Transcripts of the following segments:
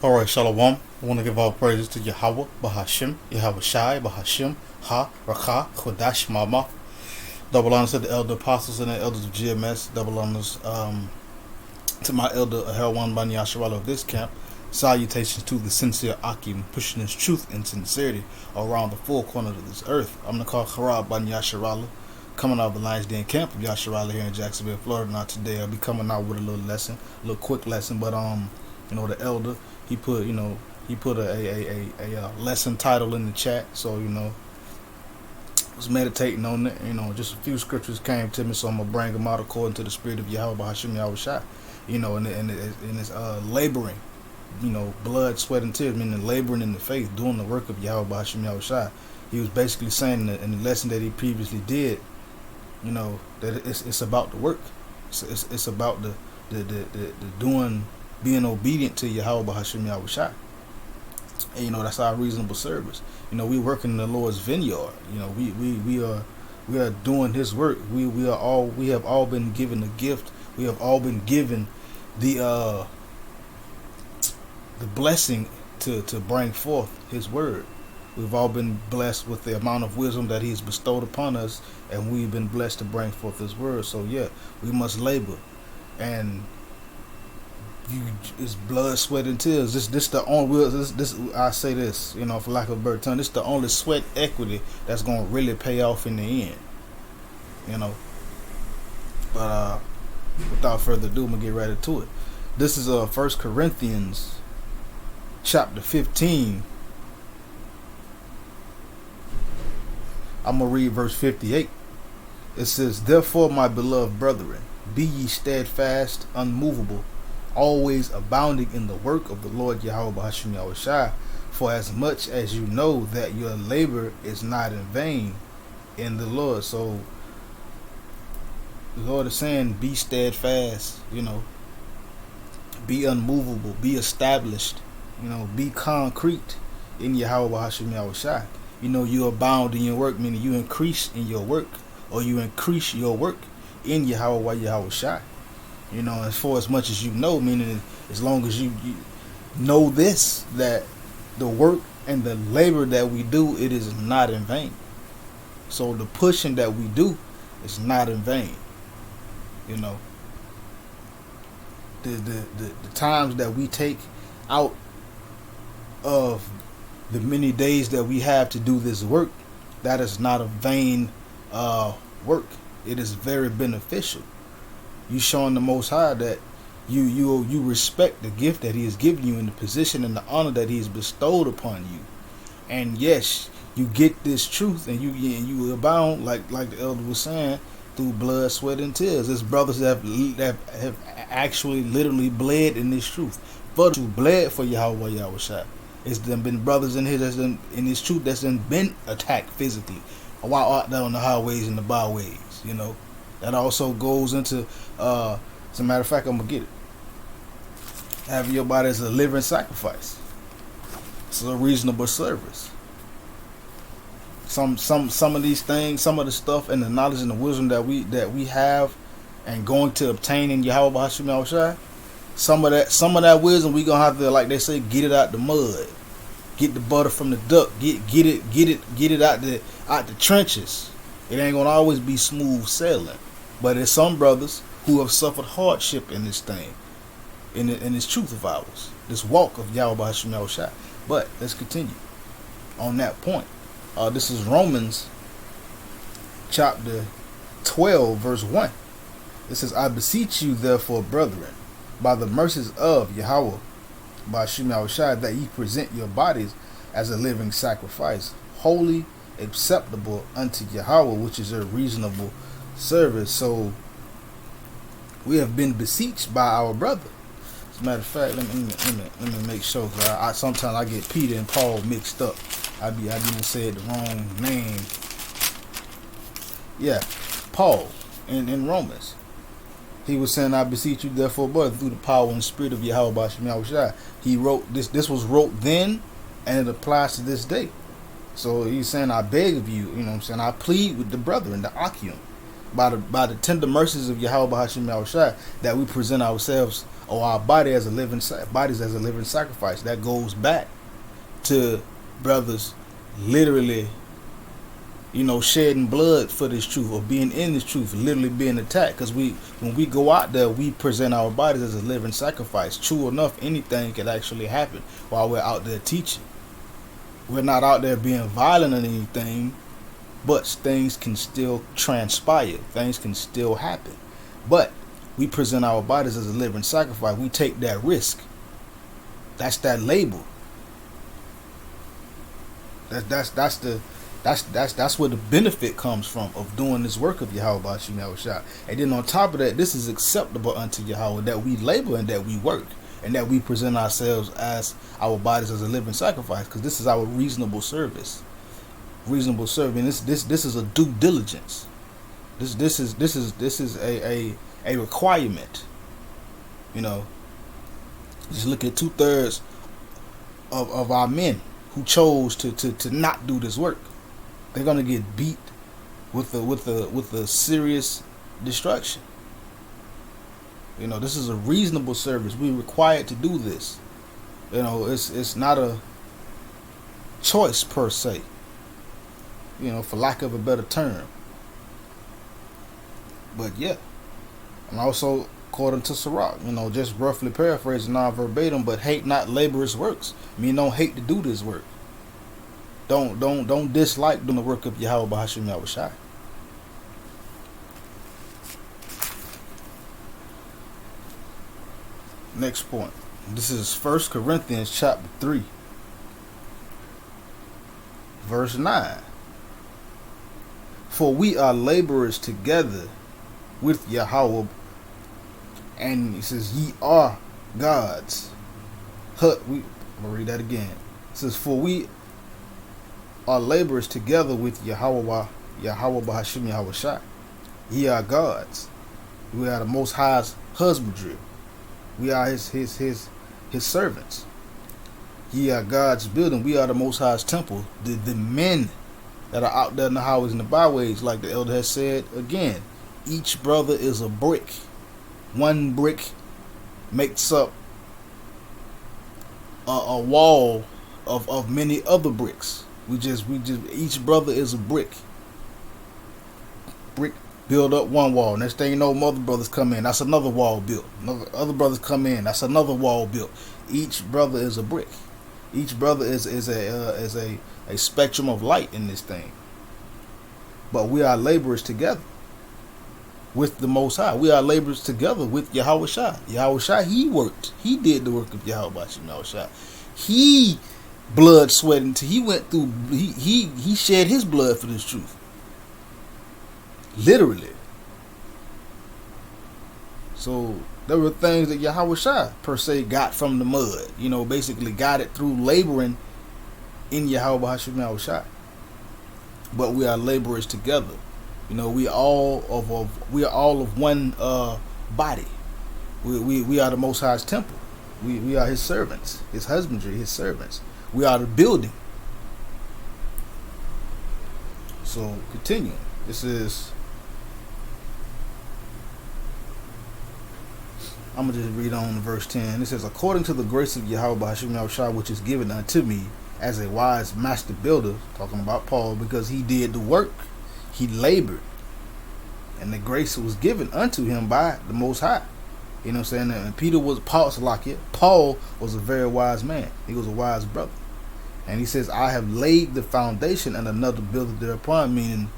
Alright, Shalom. I want to give all praises to Yahawah, Bahashim, Yahawashi, Bahashim, Ha, Rakha, Chodash, Mama. Double honors to the elder apostles and the elders of GMS. Double honors to my elder Yahawah Bani Yasharala of this camp. Salutations to the sincere Akim, pushing his truth and sincerity around the four corners of this earth. I'm going to call Harab Bani Yasharala, coming out of the Lions Den camp of Yasharala here in Jacksonville, Florida. Now today I'll be coming out with a little lesson, a little quick lesson, but the elder, he put a lesson title in the chat, so I was meditating on it. Just a few scriptures came to me, so I'm gonna bring them out according to the spirit of Yahawah Hashem Yahawashi. And it's laboring, blood, sweat, and tears, meaning laboring in the faith, doing the work of Yahawah Hashem Yahawashi. He was basically saying that in the lesson that he previously did, that it's about the work. It's about the doing, being obedient to Yahawah Hashem Yahawashi. And that's our reasonable service. We work in the Lord's vineyard. We are doing His work. We have all been given a gift. We have all been given the blessing to bring forth His word. We've all been blessed with the amount of wisdom that He's bestowed upon us, and we've been blessed to bring forth His word. So yeah, we must labor, and it's blood, sweat, and tears. This the only this I say this, for lack of a better term, this the only sweat equity that's gonna really pay off in the end. But without further ado, I'm gonna get right into it. This is 1 Corinthians chapter 15. I'm gonna read verse 58. It says, "Therefore, my beloved brethren, be ye steadfast, unmovable, always abounding in the work of the Lord Yahawah Hashem Yahawashi, for as much as you know that your labor is not in vain in the Lord." So the Lord is saying, be steadfast, be unmovable, be established, be concrete in Yahawah Hashem Yahawashi. You abound in your work, meaning you increase in your work, or you increase your work in Yahawah Yahawashi. As far as much as you know, meaning as long as you know this, that the work and the labor that we do, it is not in vain. So the pushing that we do is not in vain. The times that we take out of the many days that we have to do this work, that is not a vain work. It is very beneficial. You showing the Most High that you respect the gift that He has given you, and the position and the honor that He has bestowed upon you. And yes, you get this truth, and you abound, like the elder was saying, through blood, sweat, and tears. There's brothers that have actually literally bled in this truth, but who bled for Yahawah Yahawashi. It's been brothers in here in this truth that's been attacked physically while out there on the highways and the byways. That also goes into, as a matter of fact, I'm going to get it. Having your body as a living sacrifice. It's a reasonable service. Some of these things, some of the stuff and the knowledge and the wisdom that we have and going to obtain in Yahawah Hashem Yahawashi, some of that wisdom we gonna have to, like they say, get it out the mud. Get the butter from the duck. Get it out the trenches. It ain't gonna always be smooth sailing. But there's some brothers who have suffered hardship in this thing, in this truth of ours, this walk of Yahawah Hashem Yahawashi. But let's continue on that point. This is Romans chapter 12, verse 1. It says, "I beseech you, therefore, brethren, by the mercies of Yahawah Hashem Yahawashi, that ye present your bodies as a living sacrifice, holy, acceptable unto Yahawah, which is a reasonable service." So we have been beseeched by our brother. As a matter of fact, let me make sure, because sometimes I get Peter and Paul mixed up. I be said the wrong name. Yeah, Paul in Romans. He was saying, "I beseech you, therefore, brother, through the power and spirit of Yahawah Hashem Yahawashi." He wrote this. This was wrote then, and it applies to this day. So he's saying, "I beg of you, I plead with the brethren, the Akim, by the tender mercies of Yahawah Hashem Yahawashi, that we present ourselves or our bodies as a living sacrifice. That goes back to brothers literally, shedding blood for this truth, or being in this truth, literally being attacked. Because when we go out there, we present our bodies as a living sacrifice. True enough, anything can actually happen while we're out there teaching. We're not out there being violent or anything, but things can still transpire. Things can still happen. But we present our bodies as a living sacrifice. We take that risk. That's that label. That's where the benefit comes from of doing this work of Yahawah Hashem Yahawashi. And then on top of that, this is acceptable unto Yahawah, that we labor and that we work, and that we present ourselves as our bodies as a living sacrifice, because this is our reasonable service. Reasonable service. This is a due diligence. This is a requirement. Just look at 2/3 of our men who chose to not do this work. They're gonna get beat with a serious destruction. This is a reasonable service. We're required to do this. It's not a choice per se. For lack of a better term. But yeah. And also according to Sirach, just roughly paraphrasing, non-verbatim, but hate not laborious works. Don't hate to do this work. Don't dislike doing the work of Yahawah Hashem Yahawashi. Next point. This is 1 Corinthians chapter 3, verse 9. For we are laborers together with Yahawah. And he says, ye are gods. I'm going to read that again. It says, for we are laborers together with Yahawah Hashem Yahawashi. Ye are gods. We are the Most High's husbandry. We are his servants. Ye are God's building. We are the Most High's temple. The men that are out there in the highways and the byways, like the elder has said again, each brother is a brick. One brick makes up a wall of many other bricks. We just each brother is a brick. Brick build up one wall. Next thing you know, other brothers come in. That's another wall built. Other brothers come in. That's another wall built. Each brother is a brick. Each brother is a spectrum of light in this thing. But we are laborers together with the Most High. We are laborers together with Yahawashi. Yahawashi, he worked. He did the work of Yahawah Hashem Yahawashi. He blood, sweat, until he went through. He shed his blood for this truth. Literally. So there were things that Yahawashi per se got from the mud. Basically got it through laboring in Yahawah Hashem Yahawashi. But we are laborers together. We are all of one body. We are the Most High's temple. We are his servants, his husbandry, his servants. We are the building. So continuing. This is, I'm going to just read on to verse 10. It says, according to the grace of Yahawah Hashem Yahawashi, which is given unto me as a wise master builder, talking about Paul, because he did the work. He labored, and the grace was given unto him by the Most High. And Peter was Paul was a very wise man. He was a wise brother. And he says, I have laid the foundation and another buildeth thereupon, meaning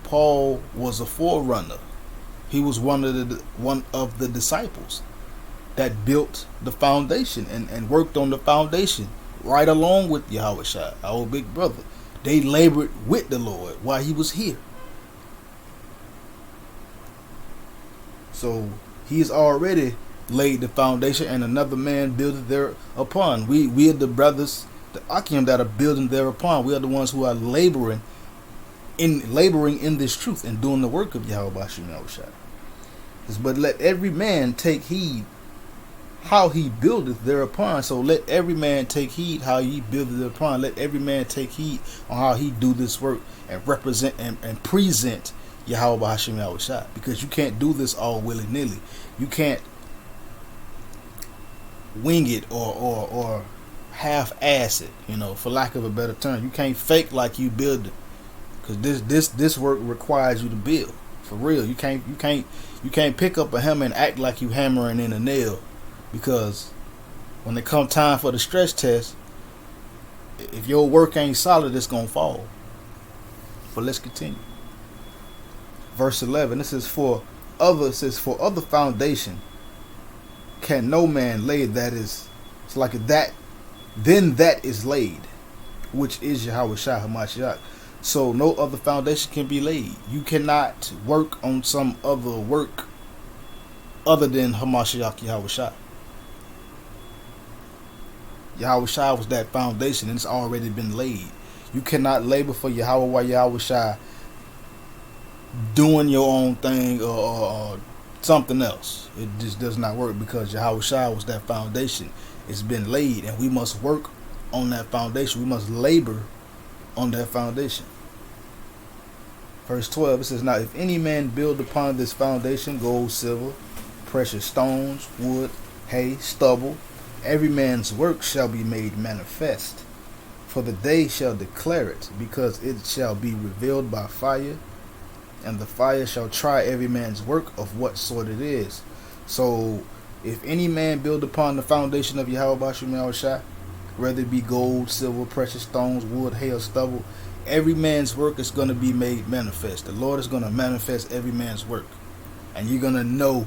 Paul was a forerunner. He was one of the disciples that built the foundation and worked on the foundation right along with Yahawashi, our big brother. They labored with the Lord while he was here. So he's already laid the foundation, and another man builded thereupon. We are the brothers, the Akim, that are building thereupon. We are the ones who are laboring in this truth and doing the work of Yahawah Hashem Yahawashi. But let every man take heed how he buildeth thereupon. So let every man take heed how he buildeth thereupon. Let every man take heed on how he do this work and represent and present Yahawah Hashem Yahawashi, because you can't do this all willy nilly. You can't wing it or half ass it, for lack of a better term. You can't fake like you build it, because this work requires you to build for real. You can't pick up a hammer and act like you hammering in a nail, because when it come time for the stretch test, if your work ain't solid, it's gonna fall. But let's continue. Verse 11. This is for other foundation can no man lay that is, it's like that, then that is laid, which is Yahawashi Hamashiach. So no other foundation can be laid. You cannot work on some other work other than Hamashiach Yahawashi. Yahawashi was that foundation, and it's already been laid. You cannot labor for Yahawah Yahawashi doing your own thing or something else. It just does not work, because Yahawashi was that foundation. It's been laid, and we must work on that foundation. We must labor on that foundation. Verse 12, it says, now if any man build upon this foundation gold, silver, precious stones, wood, hay, stubble, every man's work shall be made manifest, for the day shall declare it, because it shall be revealed by fire, and the fire shall try every man's work of what sort it is. So if any man build upon the foundation of Yahawashi, whether it be gold, silver, precious stones, wood, hay, or stubble, every man's work is going to be made manifest. The Lord is going to manifest every man's work, and you're going to know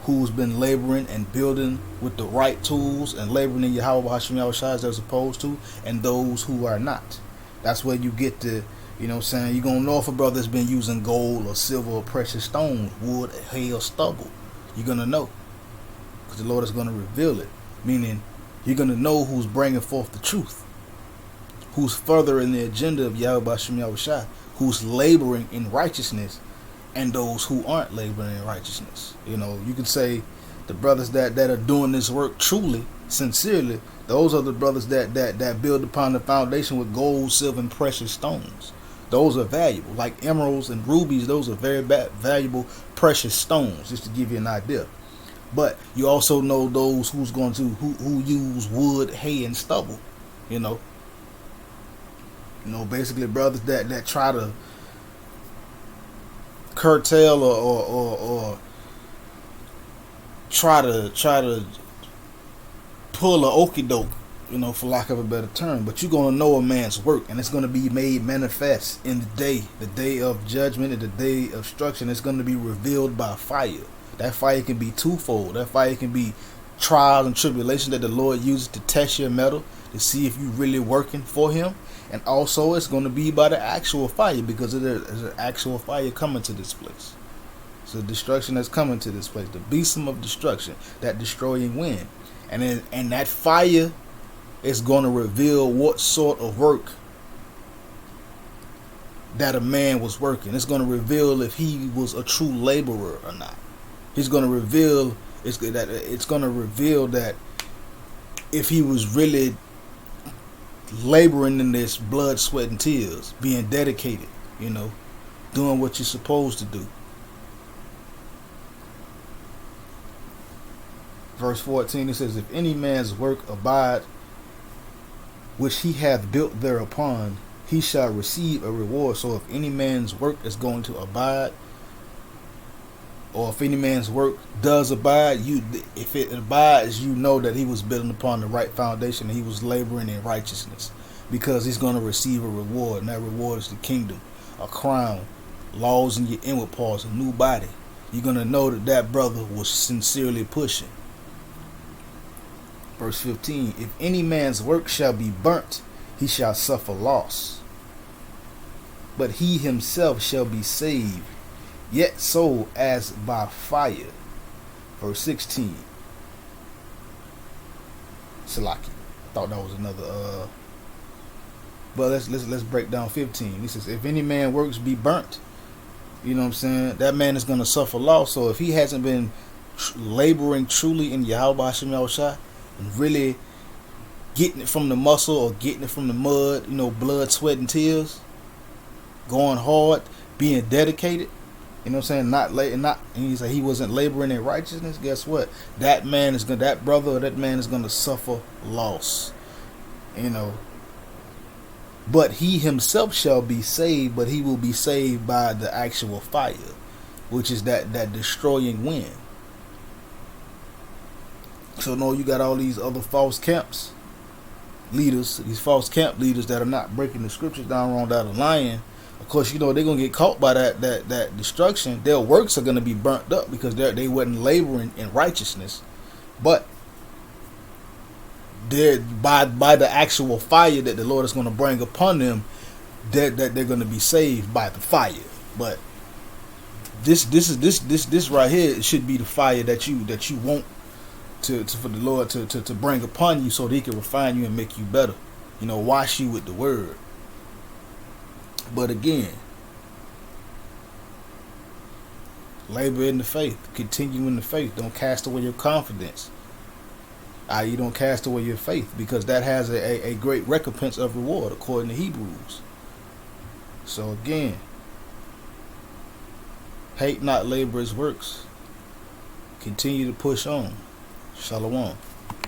who's been laboring and building with the right tools and laboring in Yahawah Hashem Yahawashi as opposed to, and those who are not. That's where you get to, you're going to know if a brother's been using gold or silver or precious stones, wood, hay, or stubble. You're going to know, because the Lord is going to reveal it. Meaning, you're going to know who's bringing forth the truth, who's furthering the agenda of Yahawah Hashem Yahawashi, who's laboring in righteousness, and those who aren't laboring in righteousness. You could say the brothers that are doing this work truly, sincerely, those are the brothers that build upon the foundation with gold, silver, and precious stones. Those are valuable. Like emeralds and rubies, those are very valuable, precious stones, just to give you an idea. But you also know those who use wood, hay, and stubble. Basically brothers that try to curtail or try to pull a okie doke, for lack of a better term. But you're gonna know a man's work, and it's gonna be made manifest in the day of judgment, and the day of destruction. It's gonna be revealed by fire. That fire can be twofold. That fire can be trial and tribulation that the Lord uses to test your metal, to see if you're really working for Him. And also it's going to be by the actual fire, because there's an actual fire coming to this place. So destruction that's coming to this place, the beast of destruction, that destroying wind. And that fire is going to reveal what sort of work that a man was working. It's going to reveal if he was a true laborer or not. It's going to reveal that if he was really laboring in this blood, sweat, and tears, being dedicated, doing what you're supposed to do. Verse 14, it says, if any man's work abide, which he hath built thereupon, he shall receive a reward. So if any man's work is going to abide, or if any man's work does abide, if it abides, you know that he was building upon the right foundation, and he was laboring in righteousness, because he's going to receive a reward, and that reward is the kingdom, a crown, laws in your inward parts, a new body. You're going to know that brother was sincerely pushing. Verse 15, if any man's work shall be burnt, he shall suffer loss, but he himself shall be saved, yet so as by fire. Verse 16. Salaki. I thought that was another but let's break down 15. He says, if any man works be burnt, that man is going to suffer loss. So if he hasn't been laboring truly in Yahawah Hashem Yahawashi, and really getting it from the muscle or getting it from the mud, blood, sweat, and tears, going hard, being dedicated, You know what I'm saying? Not. And he said he wasn't laboring in righteousness. Guess what? That brother or that man is gonna suffer loss. You know. But he himself shall be saved, but he will be saved by the actual fire, which is that destroying wind. So no, you got all these other false camps leaders, these false camp leaders that are not breaking the scriptures down wrong, that are lying. Of course, you know they're gonna get caught by that destruction. Their works are gonna be burnt up because they wasn't laboring in righteousness, but they're by the actual fire that the Lord is gonna bring upon them, that they're gonna be saved by the fire. But this right here should be the fire that you want for the Lord to bring upon you, so that He can refine you and make you better. You know, wash you with the word. But again, labor in the faith, continue in the faith. Don't cast away your confidence. You don't cast away your faith, because that has a great recompense of reward according to Hebrews. So again, hate not laborers' works. Continue to push on. Shalom.